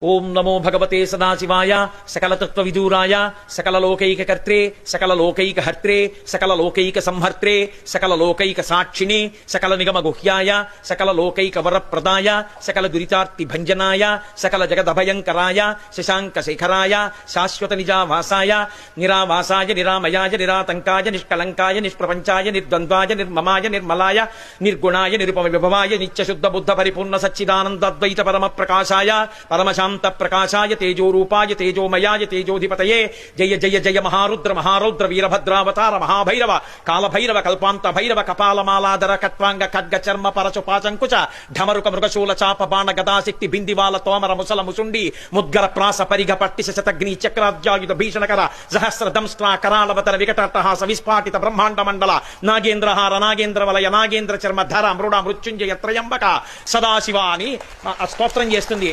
ఓం నమో భగవతే సదాశివాయ సకలతత్వ విదూరాయ సకల లోకైక కర్త్రే సకల లోకైక హర్త్రే సకల లోకైక సంహర్త్రే సకల లోకైక సాక్షిణే సకల నిగమ గుహ్యాయ సకల లోకైక వరప్రదాయ సకల దురితార్తి భంజనాయ సకల జగదభయంకరాయ శశాంక శేఖరాయ శాశ్వత నిజావాసాయ నిరావాసాయ నిరామయాయ నిరాతంకాయ నిష్కలంకాయ నిష్ప్రపంచాయ నిర్ద్వంద్వాయ నిర్మమాయ నిర్మలాయ నిర్గుణాయ నిరుపమ విభవాయ నిత్యశుద్ధ బుద్ధ పరిపూర్ణ సచ్చిదానందద్వైత పరమ ప్రకాశాయ పరమశాంత ప్రకాశాయ తేజోరూపాయ తేజోమయాయ తేజోధిపతయే జయ జయ జయ మహారుద్ర మహారౌద్ర వీరభద్రావతార మహాభైరవ కాలభైరవ కల్పాంత భైరవ కపాలమాలాధర కట్వాంగ ఖడ్గ చర్మ పరచు పాచంకుచ ఢమరుక మృగశూల చాప బాణ గదాశక్తి బిందివాల తోమర ముసల ముసుండి ముద్గర ప్రాస పరిగ పట్టిశ శతగ్ని చక్రాధ్యాయుధ భీషణకర సహస్ర దంస్ట్రా కరాళవతర వికటాట్టహాస విస్ఫాటిత బ్రహ్మాండ మండల నాగేంద్రహార నాగేంద్ర వలయ నాగేంద్ర చర్మ ధర మృడ మృత్యుంజయ త్రయంబక సదాశివ అని స్తోత్రం చేస్తుంది.